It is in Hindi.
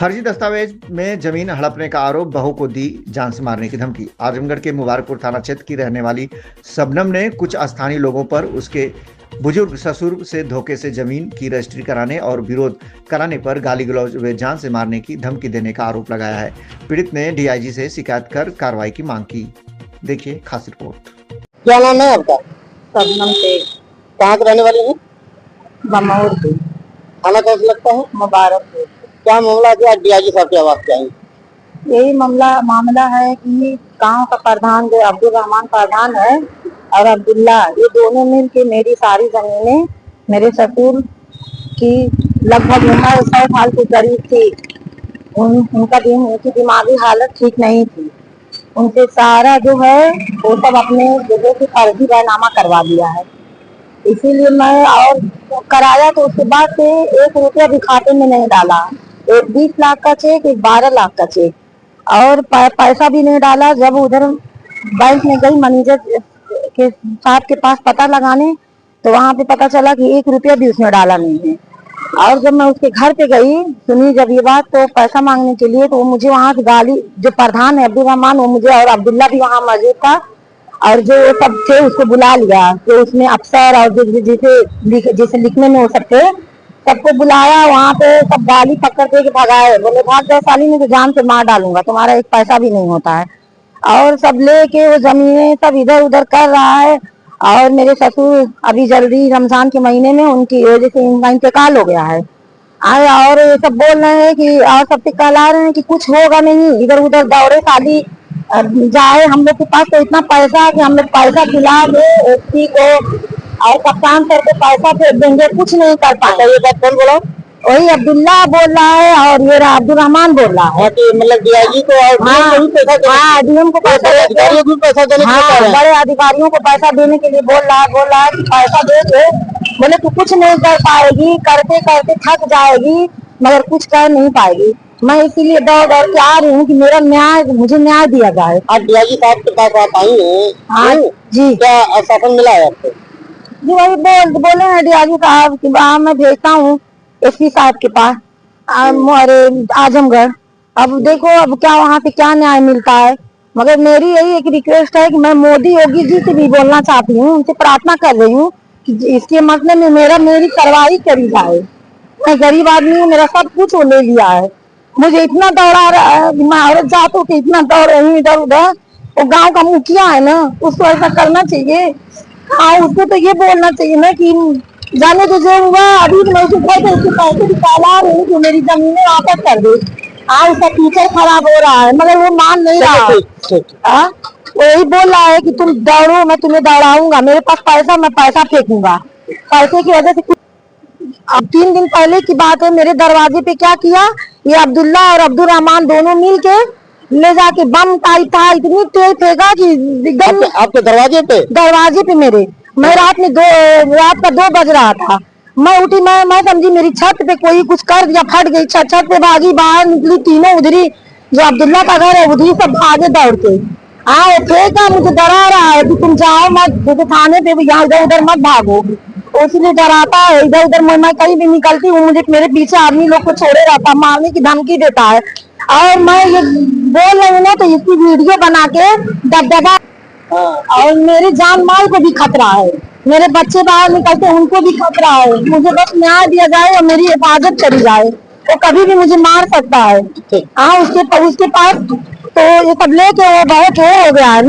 फर्जी दस्तावेज में जमीन हड़पने का आरोप, बहू को दी जान से मारने की धमकी। आजमगढ़ के मुबारकपुर थाना क्षेत्र की रहने वाली शबनम ने कुछ स्थानीय लोगों पर उसके बुजुर्ग ससुर से धोखे से जमीन की रजिस्ट्री कराने और विरोध कराने पर गाली गलौज व जान से मारने की धमकी देने का आरोप लगाया है। पीड़ित ने डीआईजी से शिकायत कर कार्रवाई की मांग की। देखिए खास रिपोर्ट। क्या नाम है आपका? शबनम शेख, कहाँ के रहने वाली है? बमौर की, थाना कैसे लगता है? मुबारकपुर। क्या मामला क्या डीआईजी साहब के आवाज पे आई? यही मामला है कि गांव का प्रधान जो अब्दुल रहमान प्रधान है और अब्दुल्ला, ये दोनों मिल के मेरी सारी जमीनें मेरे ससुर की लगभग उम्र 100 साल के करीब थी। उनकी दिमागी हालत ठीक नहीं थी। उनसे सारा जो है वो सब अपने जगह से फर्जी बैनामा करवा दिया है। इसीलिए मैं और कराया तो उसके बाद से 1 रुपया भी खाते में नहीं डाला। एक 20 लाख का चेक, एक 12 लाख का चेक, और पैसा भी नहीं डाला। जब उधर बैंक में गई मैनेजर के साहब के पास पता लगाने, तो वहां पे पता चला कि 1 रुपया भी उसने डाला नहीं है। और जब मैं उसके घर पे गई, सुनी जब ये बात, तो पैसा मांगने के लिए, तो वो मुझे वहां से गाली, जो प्रधान है अब्दुल रहमान, वो मुझे, और अब्दुल्ला भी वहां मौजूद था, और जो सब थे उसको बुला लिया। तो उसमें अफसर और जिसे लिखने में हो सकते, सबको बुलाया। वहां पे सब गाली पकड़ के भगाए, बोले भाग जाओ साली, में तो जान से मार डालूंगा, तुम्हारा एक पैसा भी नहीं होता है। और सब लेके वो जमीनें सब इधर उधर कर रहा है। और मेरे ससुर अभी जल्दी रमजान के महीने में उनकी वजह से उनका इंतकाल हो गया है। और ये सब बोल रहे हैं कि, और सबसे कहला रहे हैं कि कुछ होगा नहीं, इधर उधर दौड़े साली जाए। हम लोग के पास तो इतना पैसा है कि हम लोग पैसा खिला दे एसपी को और कप्तान सर को पैसा फेंक देंगे, कुछ नहीं कर पाते। ये बात कौन बोला? वही अब्दुल्ला बोल रहा है और ये अब्दुल रहमान बोल रहा है कि मतलब डीआईजी को और डीएम को पैसा अधिकारियों को पैसा देने के लिए हाँ, बड़े अधिकारियों को पैसा देने के लिए बोल रहा है कि पैसा दे दे। बोले तू कुछ नहीं कर पाएगी, करते करते थक जाएगी, मगर कुछ कर नहीं पाएगी। मैं इसीलिए दौड़ दौड़ के आ रही हूँ कि मुझे न्याय दिया जाए। आप डीआईजी साहब के पास आप आई हैं? हाँ जी। क्या आश्वासन मिला है आपको? जी वही बोले हैं डीआईजी साहब कि मैं भेजता हूँ एसपी साहब के पास अरे आजमगढ़। अब देखो अब क्या वहाँ से क्या न्याय मिलता है। मगर मेरी यही एक रिक्वेस्ट है कि मैं मोदी योगी जी से भी बोलना चाहती हूँ, उनसे प्रार्थना कर रही हूँ कि इसके मसले में मेरी कार्रवाई करी जाए। मैं गरीब आदमी हूँ, मेरा सब कुछ वो ले लिया है। मुझे इतना दौड़ा रहा है, मैं औरत जातों के इतना दौड़ रही हूँ इधर उधर। वो गाँव का मुखिया है ना, उसको ऐसा करना चाहिए। हाँ, उसको तो ये बोलना चाहिए ना कि जाने तो जो हुआ, अभी मैं उसके पैसे निकाला रही हूँ, मेरी जमीनें वापस कर दे। हाँ, उसका फ्यूचर खराब हो रहा है, मगर वो मान नहीं रहा। हाँ, वो यही बोल रहा है कि तुम दौड़ो, मैं तुम्हें दौड़ाऊंगा, मेरे पास पैसा, मैं पैसा फेंकूंगा। पैसे की वजह से अब 3 दिन पहले की बात है, मेरे दरवाजे पे क्या किया, ये अब्दुल्ला और अब्दुल रहमान दोनों मिल के ले जाके बम टाइप था, इतनी तेज फेंका कि एकदम आपके दरवाजे पे मेरे। मैं रात का 2 बज रहा था। मैं उठी, मैं समझी मेरी छत पे कोई कुछ कर दिया, फट गई छत पे, भागी, बाहर निकली, तीनों उधरी, जो अब्दुल्ला का घर है उधरी सब भागे दौड़ के। हाँ, वो फेंका, मुझे डरा रहा है कि तुम जाओ मत, थाने पे यहाँ इधर उधर मत भागो, इसलिए डराता है। इधर उधर मैं कहीं भी निकलती हूँ, मुझे मेरे पीछे आदमी लोग को छोड़े रहता, मारने की धमकी देता है। और मैं ये बोल रही हूँ ना, तो इसकी वीडियो बना के दबदबा, और मेरे जान माल को भी खतरा है, मेरे बच्चे बाहर निकलते उनको भी खतरा है। मुझे बस न्याय दिया जाए और मेरी हिफाजत करी जाए। वो कभी भी मुझे मार सकता है। हाँ, उसके पास तो ये सब लेके वो बहुत हो गया है ना।